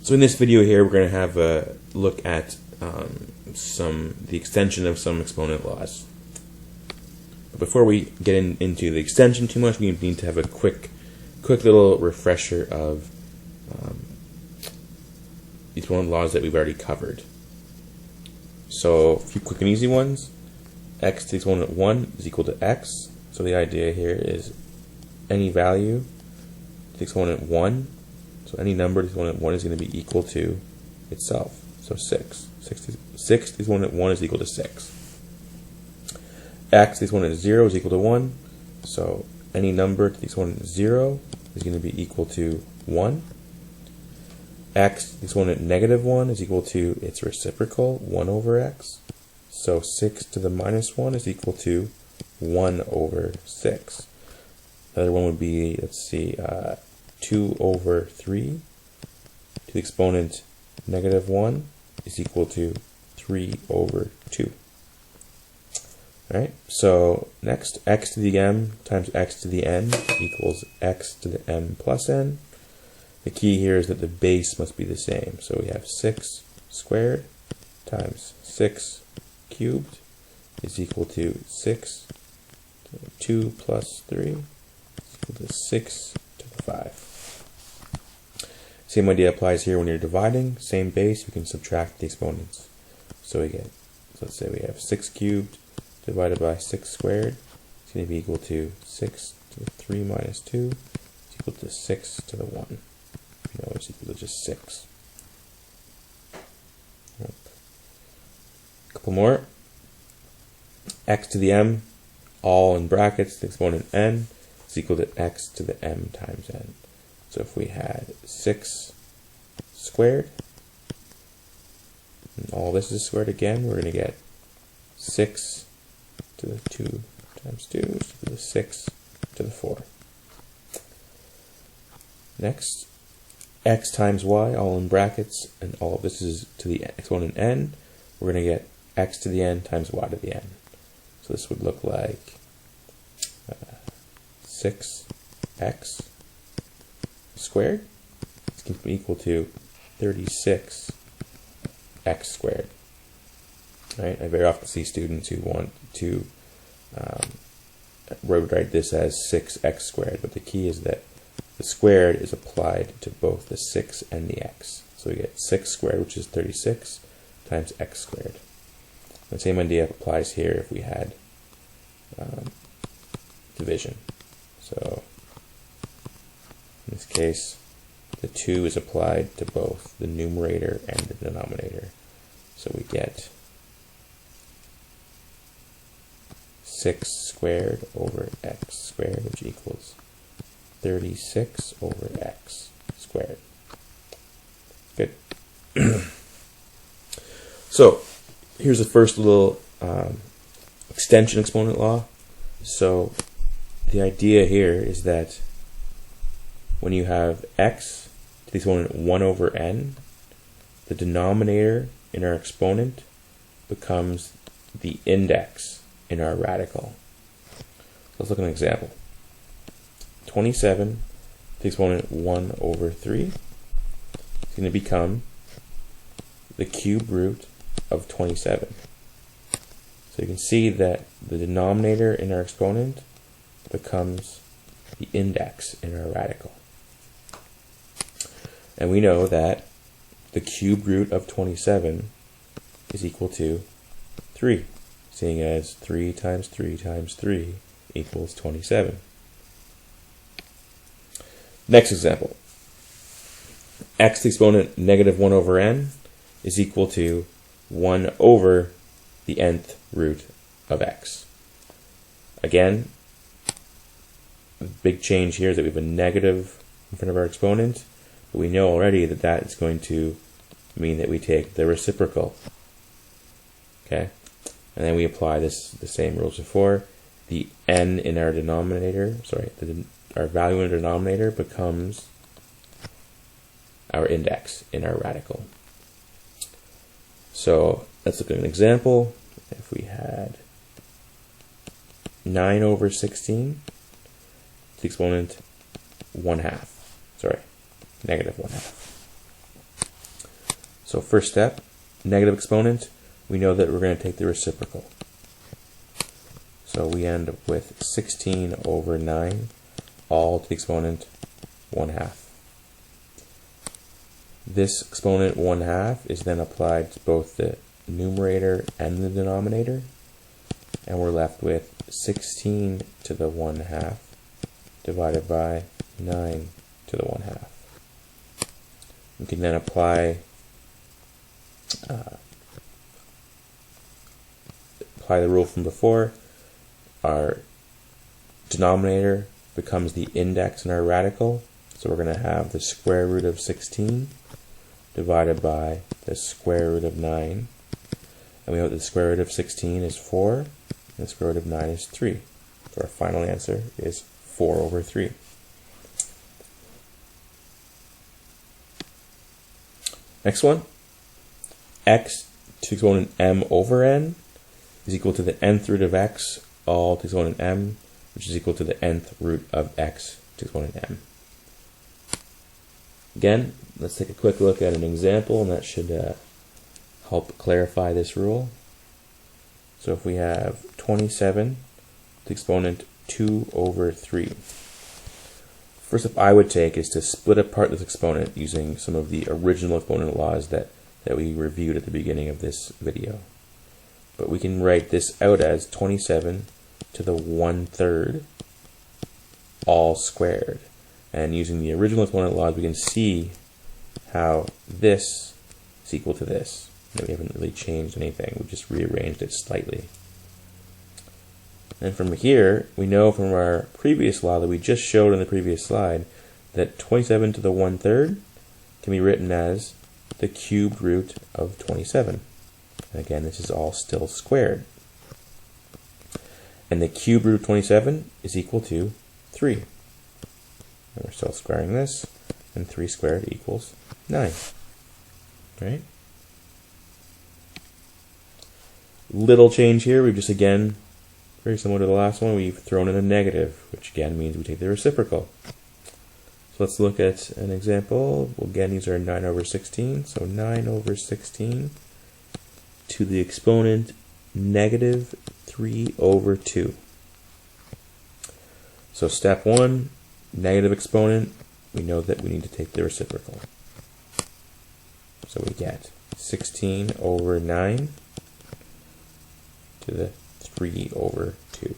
So in this video here, we're going to have a look at the extension of some exponent laws. But before we get into the extension too much, we need to have a quick little refresher of these exponent laws that we've already covered. So a few quick and easy ones. X to the exponent 1 is equal to x. So the idea here is any value to the exponent 1, so any number to the exponent 1 is going to be equal to itself. So 6. 6 to the exponent 1 is equal to 6. X to the exponent 0 is equal to 1. So any number to the exponent 0 is going to be equal to 1. X to the exponent negative 1 is equal to its reciprocal, 1 over x. So 6 to the minus 1 is equal to 1 over 6. Another one would be, let's see, 2 over 3 to the exponent negative 1 is equal to 3 over 2. Alright, so next, x to the m times x to the n equals x to the m plus n. The key here is that the base must be the same. So we have 6 squared times 6 cubed is equal to 6. 2 plus 3 is equal to 6 to the 5. Same idea applies here when you're dividing. Same base, you can subtract the exponents. So we get, so let's say we have 6 cubed divided by 6 squared. It's going to be equal to 6 to the 3 minus 2 is equal to 6 to the 1. You know, it's equal to just 6. Yep. A couple more. X to the m, all in brackets, the exponent n is equal to x to the m times n. So if we had 6 squared, and all this is squared again, we're going to get 6 to the 2 times 2 is equal to 6 to the 4. Next, x times y, all in brackets, and all of this is to the exponent n. We're going to get x to the n times y to the n. So this would look like 6x squared is going to be equal to 36x squared. Right? I very often see students who want to write this as 6x squared, but the key is that the squared is applied to both the 6 and the x. So we get 6 squared, which is 36, times x squared. The same idea applies here if we had division. So in this case, the 2 is applied to both the numerator and the denominator. So we get 6 squared over x squared, which equals 36 over x squared. Good. So here's the first little extension exponent law. So the idea here is that when you have x to the exponent 1 over n, the denominator in our exponent becomes the index in our radical. Let's look at an example. 27 to the exponent 1 over 3 is going to become the cube root of 27. So you can see that the denominator in our exponent becomes the index in our radical. And we know that the cube root of 27 is equal to 3, seeing as 3 times 3 times 3 equals 27. Next example. X to the exponent negative 1 over n is equal to 1 over the nth root of x. Again, the big change here is that we have a negative in front of our exponent, but we know already that that is going to mean that we take the reciprocal. Okay? And then we apply the same rules before. The n in our denominator, our value in our denominator becomes our index in our radical. So let's look at an example. If we had 9 over 16 to the exponent 1/2. Sorry, negative 1/2. So first step, negative exponent, we know that we're going to take the reciprocal. So we end up with 16 over 9, all to the exponent 1/2. This exponent 1/2 is then applied to both the numerator and the denominator, and we're left with 16 to the 1/2 divided by 9 to the 1/2. We can then apply the rule from before. Our denominator becomes the index in our radical, so we're going to have the square root of 16 divided by the square root of 9, and we know that the square root of 16 is 4, and the square root of 9 is 3. So our final answer is 4 over 3. Next one, x to the exponent m over n is equal to the nth root of x all to the exponent m, which is equal to the nth root of x to the exponent m. Again, let's take a quick look at an example, and that should help clarify this rule. So if we have 27 to the exponent 2 over 3. First step I would take is to split apart this exponent using some of the original exponent laws that we reviewed at the beginning of this video. But we can write this out as 27 to the 1/3 all squared. And using the original exponent laws, we can see how this is equal to this. And we haven't really changed anything, we just rearranged it slightly. And from here, we know from our previous law that we just showed in the previous slide that 27 to the 1/3 can be written as the cubed root of 27. And again, this is all still squared. And the cubed root of 27 is equal to 3. And we're still squaring this, and 3 squared equals 9. Right? Little change here, we've just again, very similar to the last one, we've thrown in a negative, which again means we take the reciprocal. So let's look at an example. We'll again use our 9 over 16. So 9 over 16 to the exponent negative 3 over 2. So step 1, negative exponent, we know that we need to take the reciprocal. So we get 16 over 9 to the 3 over 2.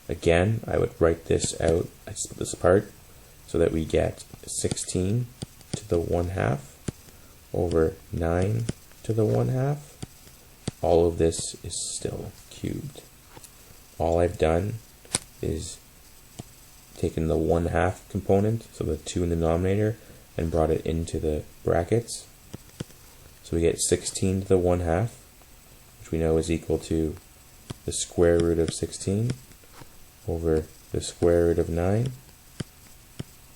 Again, I would write this out, I split this apart, so that we get 16 to the 1/2 over 9 to the 1/2. All of this is still cubed. All I've done is taken the 1/2 component, so the 2 in the denominator, and brought it into the brackets. So we get 16 to the 1/2, which we know is equal to the square root of 16 over the square root of 9,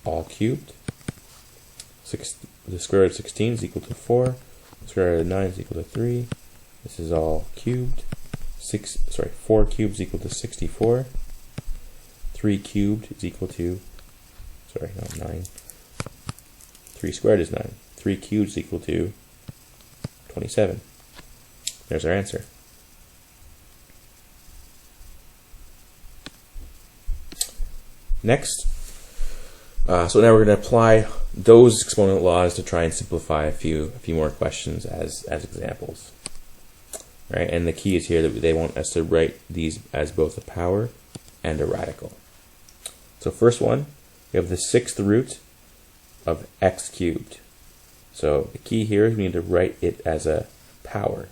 all cubed. The square root of 16 is equal to 4. The square root of 9 is equal to 3. This is all cubed. 4 cubed is equal to 64. 3 cubed is equal to, 9. 3 squared is 9. 3 cubed is equal to 27. There's our answer. Next, so now we're going to apply those exponent laws to try and simplify a few more questions as examples. Right? And the key is here that they want us to write these as both a power and a radical. So first one, we have the 6th root of x cubed. So the key here is we need to write it as a power.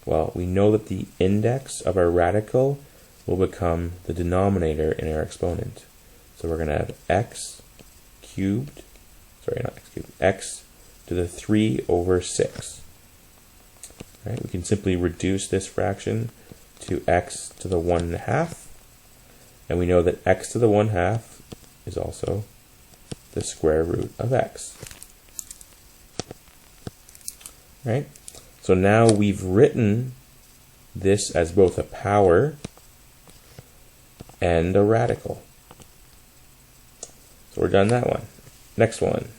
Well, we know that the index of our radical will become the denominator in our exponent. So we're going to have x cubed, x to the 3 over 6. Right? We can simply reduce this fraction to x to the 1/2. And we know that x to the 1/2 is also the square root of x. Right? So now we've written this as both a power and a radical. So we're done that one. Next one.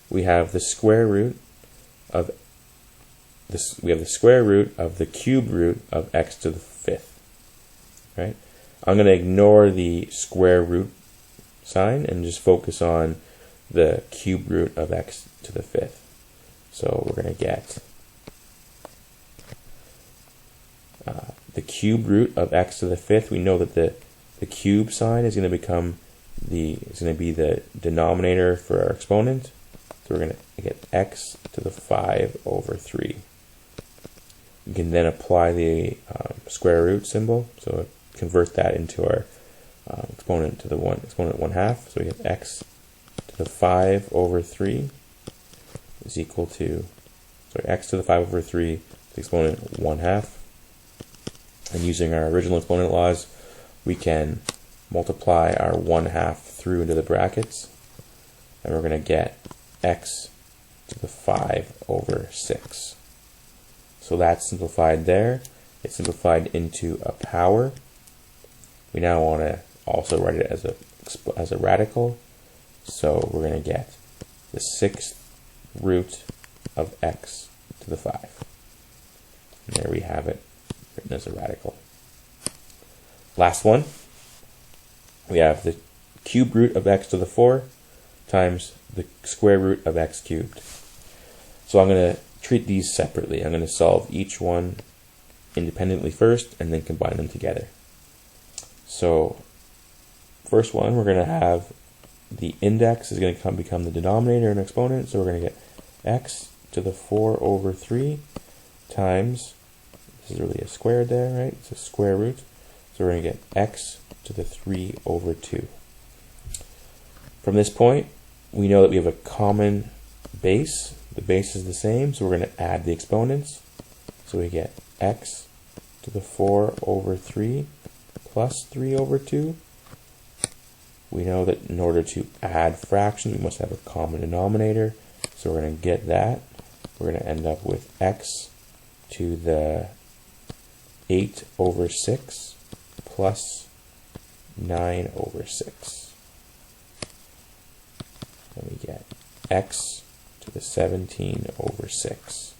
We have the square root of this. We have the square root of the cube root of x to the 5th. Right? I'm going to ignore the square root sign and just focus on the cube root of x to the 5th. So we're going to get the cube root of x to the 5th. We know that the cube sign is going to become be the denominator for our exponent. So we're going to get x to the 5 over 3. We can then apply the square root symbol. So convert that into our exponent to the exponent 1/2. So we get x to the 5 over 3 is equal to, x to the 5 over 3 is exponent 1/2. And using our original exponent laws, we can multiply our 1/2 through into the brackets, and we're going to get x to the 5 over 6. So that's simplified there. It's simplified into a power. We now want to also write it as a radical. So we're going to get the 6th root of x to the 5. And there we have it, written as a radical. Last one. We have the cube root of x to the 4 times the square root of x cubed. So I'm going to treat these separately. I'm going to solve each one independently first and then combine them together. So first one, we're going to have the index is going to become the denominator and exponent. So we're going to get x to the 4 over 3 times, this is really a square there, right? It's a square root. So we're going to get x to the 3 over 2. From this point, we know that we have a common base. The base is the same, so we're going to add the exponents. So we get x to the 4 over 3 plus 3 over 2. We know that in order to add fractions, we must have a common denominator. So we're going to get that. We're going to end up with x to the 8 over 6 plus 9 over 6. And we get x to the 17 over 6.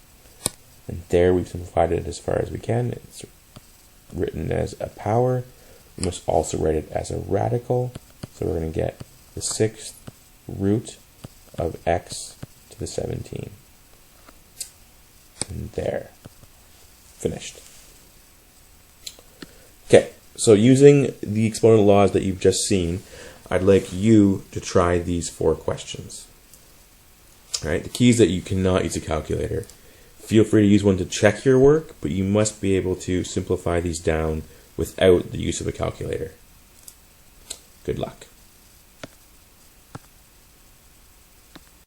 And there we've simplified it as far as we can. It's written as a power. We must also write it as a radical. So we're going to get the 6th root of x to the 17. And there. Finished. Okay, so using the exponent laws that you've just seen, I'd like you to try these 4 questions. All right, the key is that you cannot use a calculator. Feel free to use one to check your work, but you must be able to simplify these down without the use of a calculator. Good luck.